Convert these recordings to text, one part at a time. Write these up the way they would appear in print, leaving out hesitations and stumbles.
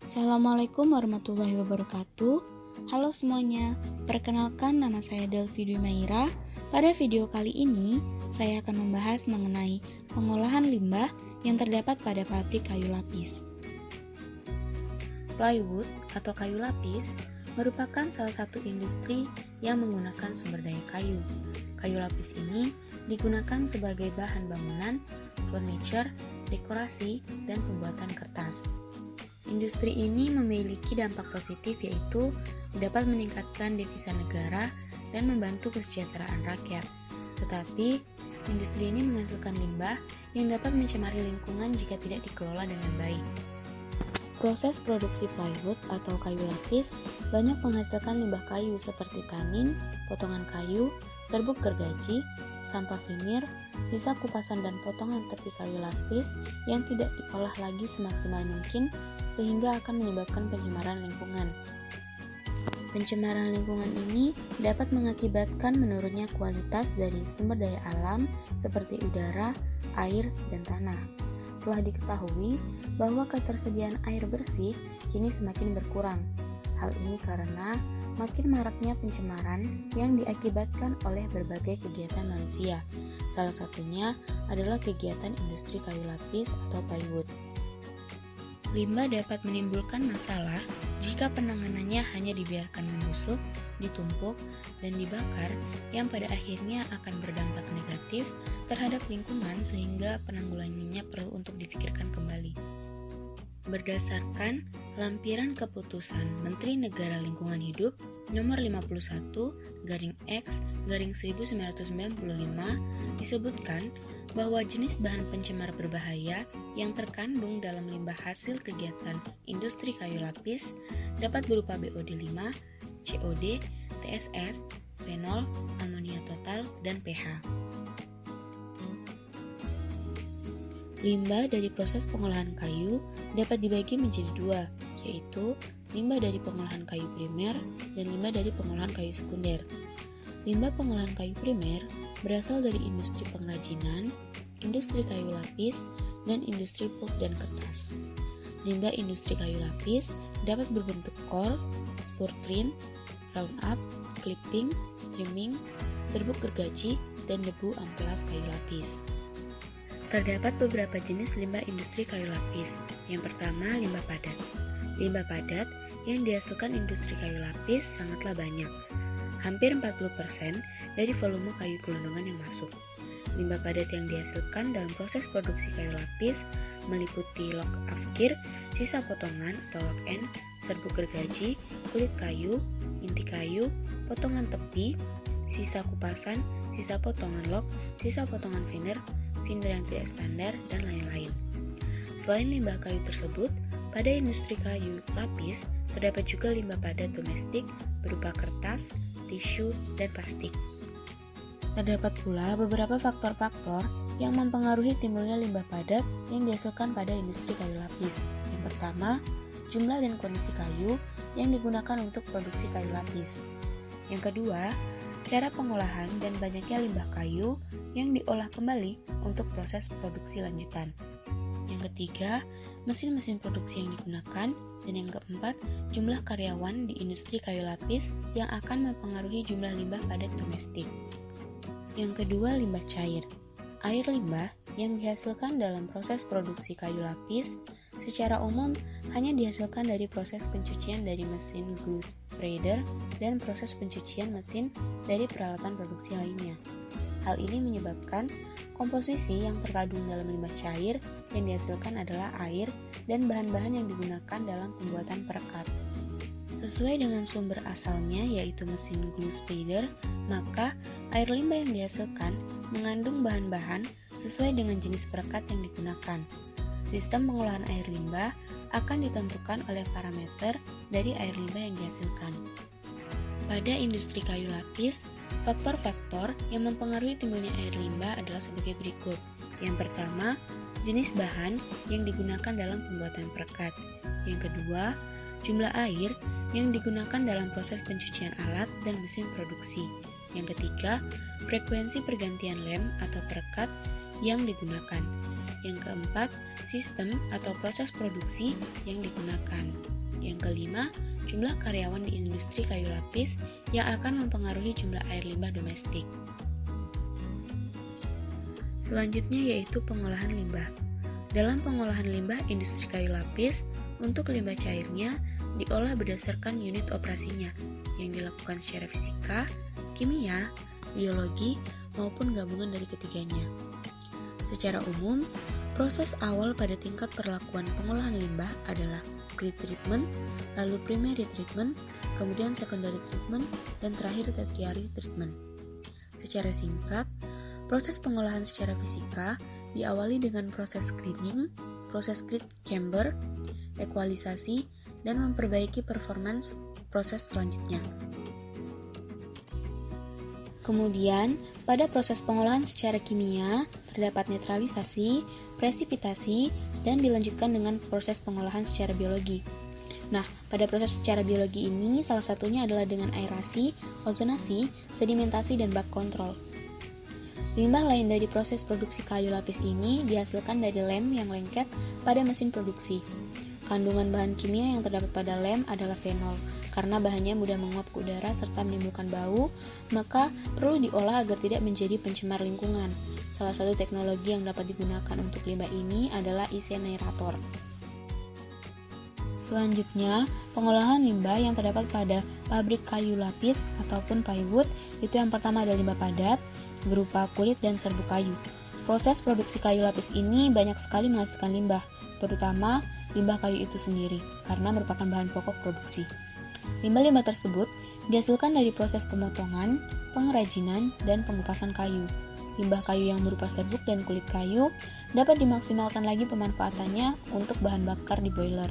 Assalamualaikum warahmatullahi wabarakatuh. Halo semuanya, perkenalkan nama saya Delvi Dumaira. Pada video kali ini, saya akan membahas mengenai pengolahan limbah yang terdapat pada pabrik kayu lapis. Plywood atau kayu lapis merupakan salah satu industri yang menggunakan sumber daya kayu. Kayu lapis ini digunakan sebagai bahan bangunan, furniture, dekorasi, dan pembuatan kertas. Industri ini memiliki dampak positif, yaitu dapat meningkatkan devisa negara dan membantu kesejahteraan rakyat. Tetapi, industri ini menghasilkan limbah yang dapat mencemari lingkungan jika tidak dikelola dengan baik. Proses produksi plywood atau kayu lapis banyak menghasilkan limbah kayu seperti tanin, potongan kayu, serbuk gergaji, sampah vinir, sisa kupasan dan potongan tepi kayu lapis yang tidak diolah lagi semaksimal mungkin sehingga akan menyebabkan pencemaran lingkungan. Pencemaran lingkungan ini dapat mengakibatkan menurunnya kualitas dari sumber daya alam seperti udara, air, dan tanah. Telah diketahui bahwa ketersediaan air bersih kini semakin berkurang. Hal ini karena makin maraknya pencemaran yang diakibatkan oleh berbagai kegiatan manusia. Salah satunya adalah kegiatan industri kayu lapis atau plywood. Limbah dapat menimbulkan masalah jika penanganannya hanya dibiarkan membusuk, ditumpuk, dan dibakar yang pada akhirnya akan berdampak negatif terhadap lingkungan sehingga penanggulangannya perlu untuk dipikirkan kembali. Berdasarkan lampiran keputusan Menteri Negara Lingkungan Hidup nomor 51/X/1995 disebutkan bahwa jenis bahan pencemar berbahaya yang terkandung dalam limbah hasil kegiatan industri kayu lapis dapat berupa BOD5, COD, TSS, fenol, amonia total, dan pH. Limbah dari proses pengolahan kayu dapat dibagi menjadi dua, yaitu limbah dari pengolahan kayu primer dan limbah dari pengolahan kayu sekunder. Limbah pengolahan kayu primer berasal dari industri pengrajinan, industri kayu lapis, dan industri pulp dan kertas. Limbah industri kayu lapis dapat berbentuk core, spur trim, round-up, clipping, trimming, serbuk gergaji, dan debu amplas kayu lapis. Terdapat beberapa jenis limbah industri kayu lapis. Yang pertama, limbah padat. Limbah padat yang dihasilkan industri kayu lapis sangatlah banyak. Hampir 40% dari volume kayu gelondongan yang masuk. Limbah padat yang dihasilkan dalam proses produksi kayu lapis meliputi log afkir, sisa potongan atau log end, serbuk gergaji, kulit kayu, inti kayu, potongan tepi, sisa kupasan, sisa potongan log, sisa potongan vinir yang tidak standar, dan lain-lain. Selain limbah kayu tersebut, pada industri kayu lapis terdapat juga limbah padat domestik berupa kertas, tisu, dan plastik. Terdapat pula beberapa faktor-faktor yang mempengaruhi timbulnya limbah padat yang dihasilkan pada industri kayu lapis. Yang pertama, jumlah dan kondisi kayu yang digunakan untuk produksi kayu lapis. Yang kedua, cara pengolahan dan banyaknya limbah kayu yang diolah kembali untuk proses produksi lanjutan. Yang ketiga, mesin-mesin produksi yang digunakan. Dan yang keempat, jumlah karyawan di industri kayu lapis yang akan mempengaruhi jumlah limbah padat domestik. Yang kedua, limbah cair. Air limbah yang dihasilkan dalam proses produksi kayu lapis secara umum hanya dihasilkan dari proses pencucian dari mesin glue spreader dan proses pencucian mesin dari peralatan produksi lainnya. Hal ini menyebabkan komposisi yang terkandung dalam limbah cair yang dihasilkan adalah air dan bahan-bahan yang digunakan dalam pembuatan perekat. Sesuai dengan sumber asalnya yaitu mesin glue spreader, maka air limbah yang dihasilkan mengandung bahan-bahan sesuai dengan jenis perekat yang digunakan. Sistem pengolahan air limbah akan ditentukan oleh parameter dari air limbah yang dihasilkan. Pada industri kayu lapis, faktor-faktor yang mempengaruhi timbulnya air limbah adalah sebagai berikut. Yang pertama, jenis bahan yang digunakan dalam pembuatan perekat. Yang kedua, jumlah air yang digunakan dalam proses pencucian alat dan mesin produksi. Yang ketiga, frekuensi pergantian lem atau perekat yang digunakan. Yang keempat, sistem atau proses produksi yang digunakan. Yang kelima, jumlah karyawan di industri kayu lapis yang akan mempengaruhi jumlah air limbah domestik. Selanjutnya yaitu pengolahan limbah. Dalam pengolahan limbah industri kayu lapis, untuk limbah cairnya diolah berdasarkan unit operasinya yang dilakukan secara fisika, kimia, biologi, maupun gabungan dari ketiganya. Secara umum, proses awal pada tingkat perlakuan pengolahan limbah adalah pre-treatment, lalu primary treatment, kemudian secondary treatment, dan terakhir tertiary treatment. Secara singkat, proses pengolahan secara fisika diawali dengan proses screening, proses grid chamber, ekualisasi, dan memperbaiki performance proses selanjutnya. Kemudian, pada proses pengolahan secara kimia, terdapat netralisasi, presipitasi, dan dilanjutkan dengan proses pengolahan secara biologi. Nah, pada proses secara biologi ini, salah satunya adalah dengan aerasi, ozonasi, sedimentasi, dan bak kontrol. Limbah lain dari proses produksi kayu lapis ini dihasilkan dari lem yang lengket pada mesin produksi. Kandungan bahan kimia yang terdapat pada lem adalah fenol. Karena bahannya mudah menguap ke udara serta menimbulkan bau, maka perlu diolah agar tidak menjadi pencemar lingkungan. Salah satu teknologi yang dapat digunakan untuk limbah ini adalah insinerator. Selanjutnya, pengolahan limbah yang terdapat pada pabrik kayu lapis ataupun plywood, itu yang pertama adalah limbah padat, berupa kulit dan serbuk kayu. Proses produksi kayu lapis ini banyak sekali menghasilkan limbah, terutama limbah kayu itu sendiri, karena merupakan bahan pokok produksi. Limbah-limbah tersebut dihasilkan dari proses pemotongan, pengrajinan, dan pengupasan kayu. Limbah kayu yang berupa serbuk dan kulit kayu dapat dimaksimalkan lagi pemanfaatannya untuk bahan bakar di boiler.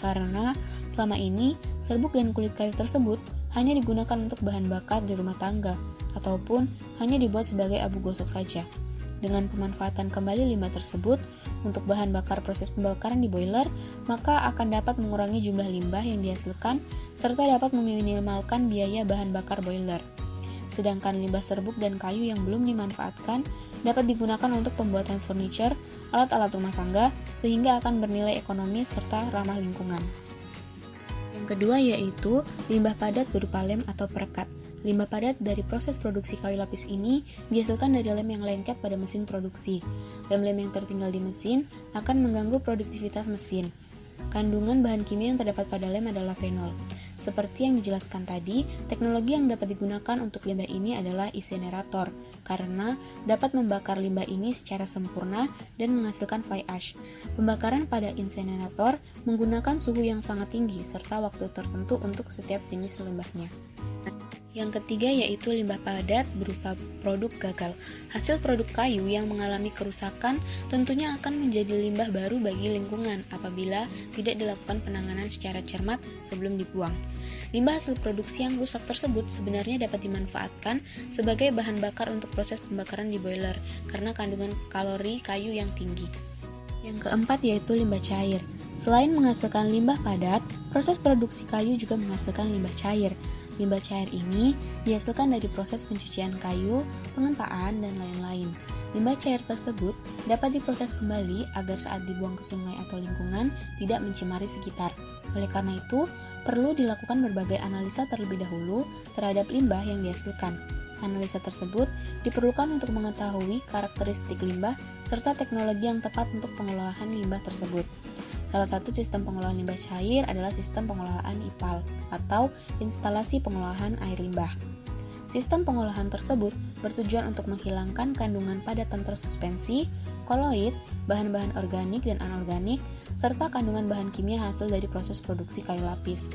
Karena selama ini serbuk dan kulit kayu tersebut hanya digunakan untuk bahan bakar di rumah tangga ataupun hanya dibuat sebagai abu gosok saja. Dengan pemanfaatan kembali limbah tersebut untuk bahan bakar proses pembakaran di boiler, maka akan dapat mengurangi jumlah limbah yang dihasilkan serta dapat meminimalkan biaya bahan bakar boiler. Sedangkan limbah serbuk dan kayu yang belum dimanfaatkan dapat digunakan untuk pembuatan furniture, alat-alat rumah tangga, sehingga akan bernilai ekonomis serta ramah lingkungan. Yang kedua yaitu limbah padat berupa lem atau perekat. Limbah padat dari proses produksi kayu lapis ini dihasilkan dari lem yang lengket pada mesin produksi. Lem-lem yang tertinggal di mesin akan mengganggu produktivitas mesin. Kandungan bahan kimia yang terdapat pada lem adalah fenol. Seperti yang dijelaskan tadi, teknologi yang dapat digunakan untuk limbah ini adalah insinerator, karena dapat membakar limbah ini secara sempurna dan menghasilkan fly ash. Pembakaran pada insinerator menggunakan suhu yang sangat tinggi serta waktu tertentu untuk setiap jenis limbahnya. Yang ketiga yaitu limbah padat berupa produk gagal. Hasil produk kayu yang mengalami kerusakan tentunya akan menjadi limbah baru bagi lingkungan apabila tidak dilakukan penanganan secara cermat sebelum dibuang. Limbah hasil produksi yang rusak tersebut sebenarnya dapat dimanfaatkan sebagai bahan bakar untuk proses pembakaran di boiler karena kandungan kalori kayu yang tinggi. Yang keempat yaitu limbah cair. Selain menghasilkan limbah padat, proses produksi kayu juga menghasilkan limbah cair. Limbah cair ini dihasilkan dari proses pencucian kayu, pengempaan, dan lain-lain. Limbah cair tersebut dapat diproses kembali agar saat dibuang ke sungai atau lingkungan tidak mencemari sekitar. Oleh karena itu, perlu dilakukan berbagai analisa terlebih dahulu terhadap limbah yang dihasilkan. Analisa tersebut diperlukan untuk mengetahui karakteristik limbah serta teknologi yang tepat untuk pengolahan limbah tersebut. Salah satu sistem pengolahan limbah cair adalah sistem pengolahan IPAL atau instalasi pengolahan air limbah. Sistem pengolahan tersebut bertujuan untuk menghilangkan kandungan padatan tersuspensi, koloid, bahan-bahan organik dan anorganik, serta kandungan bahan kimia hasil dari proses produksi kayu lapis.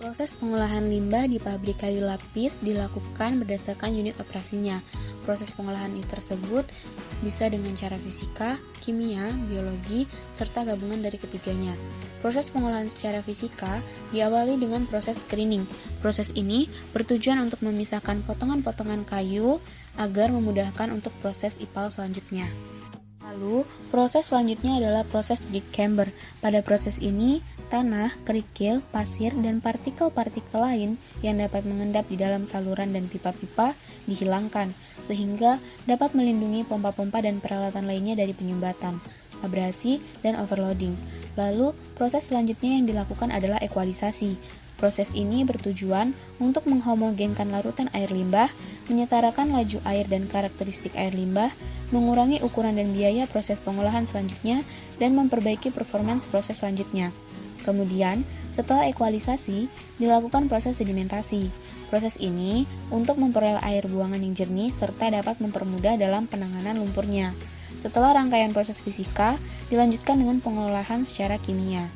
Proses pengolahan limbah di pabrik kayu lapis dilakukan berdasarkan unit operasinya. Proses pengolahan ini tersebut bisa dengan cara fisika, kimia, biologi, serta gabungan dari ketiganya. Proses pengolahan secara fisika diawali dengan proses screening. Proses ini bertujuan untuk memisahkan potongan-potongan kayu agar memudahkan untuk proses IPAL selanjutnya. Lalu, proses selanjutnya adalah proses grid chamber. Pada proses ini, tanah, kerikil, pasir, dan partikel-partikel lain yang dapat mengendap di dalam saluran dan pipa-pipa dihilangkan, sehingga dapat melindungi pompa-pompa dan peralatan lainnya dari penyumbatan. abrasi, dan overloading. Lalu, proses selanjutnya yang dilakukan adalah ekualisasi. Proses ini bertujuan untuk menghomogenkan larutan air limbah, menyetarakan laju air dan karakteristik air limbah, mengurangi ukuran dan biaya proses pengolahan selanjutnya, dan memperbaiki performance proses selanjutnya. Kemudian, setelah ekualisasi, dilakukan proses sedimentasi. Proses ini untuk memperoleh air buangan yang jernih serta dapat mempermudah dalam penanganan lumpurnya. Setelah rangkaian proses fisika, dilanjutkan dengan pengolahan secara kimia.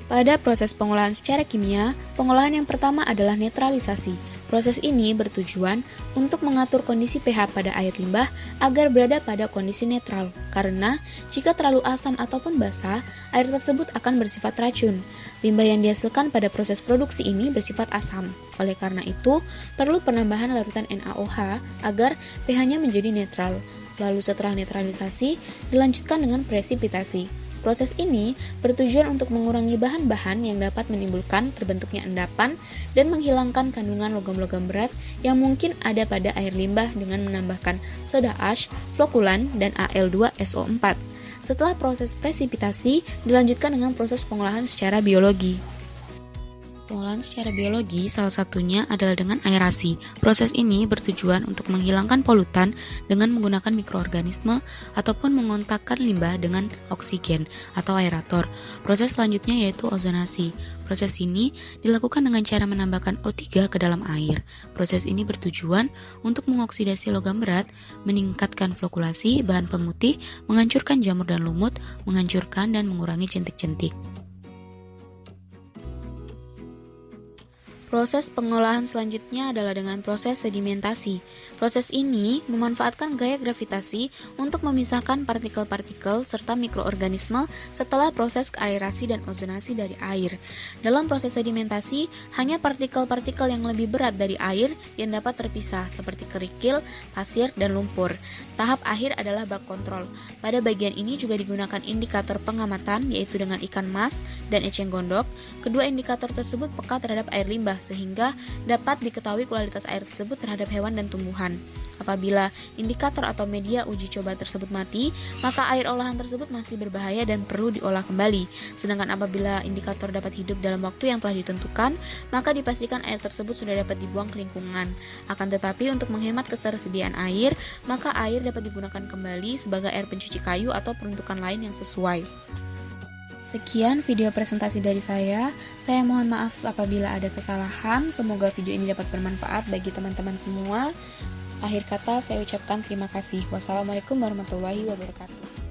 Pada proses pengolahan secara kimia, pengolahan yang pertama adalah netralisasi. Proses ini bertujuan untuk mengatur kondisi pH pada air limbah agar berada pada kondisi netral, karena jika terlalu asam ataupun basa, air tersebut akan bersifat racun. Limbah yang dihasilkan pada proses produksi ini bersifat asam. Oleh karena itu, perlu penambahan larutan NaOH agar pH-nya menjadi netral. Lalu setelah netralisasi, dilanjutkan dengan presipitasi. Proses ini bertujuan untuk mengurangi bahan-bahan yang dapat menimbulkan terbentuknya endapan dan menghilangkan kandungan logam-logam berat yang mungkin ada pada air limbah dengan menambahkan soda ash, flokulan, dan Al2SO4. Setelah proses presipitasi, dilanjutkan dengan proses pengolahan secara biologi. Pengolahan secara biologi salah satunya adalah dengan aerasi. Proses ini bertujuan untuk menghilangkan polutan dengan menggunakan mikroorganisme ataupun mengontakkan limbah dengan oksigen atau aerator. Proses selanjutnya yaitu ozonasi. Proses ini dilakukan dengan cara menambahkan O3 ke dalam air. Proses ini bertujuan untuk mengoksidasi logam berat, meningkatkan flokulasi, bahan pemutih, menghancurkan jamur dan lumut, menghancurkan dan mengurangi jentik-jentik. Proses pengolahan selanjutnya adalah dengan proses sedimentasi. Proses ini memanfaatkan gaya gravitasi untuk memisahkan partikel-partikel serta mikroorganisme setelah proses aerasi dan ozonasi dari air. Dalam proses sedimentasi, hanya partikel-partikel yang lebih berat dari air yang dapat terpisah, seperti kerikil, pasir, dan lumpur. Tahap akhir adalah bak kontrol. Pada bagian ini juga digunakan indikator pengamatan, yaitu dengan ikan mas dan eceng gondok. Kedua indikator tersebut peka terhadap air limbah, sehingga dapat diketahui kualitas air tersebut terhadap hewan dan tumbuhan. Apabila indikator atau media uji coba tersebut mati, maka air olahan tersebut masih berbahaya dan perlu diolah kembali. Sedangkan apabila indikator dapat hidup dalam waktu yang telah ditentukan, maka dipastikan air tersebut sudah dapat dibuang ke lingkungan. Akan tetapi untuk menghemat ketersediaan air, maka air dapat digunakan kembali sebagai air pencuci kayu atau peruntukan lain yang sesuai. Sekian video presentasi dari saya. Saya mohon maaf apabila ada kesalahan. Semoga video ini dapat bermanfaat bagi teman-teman semua. Akhir kata saya ucapkan terima kasih. Wassalamualaikum warahmatullahi wabarakatuh.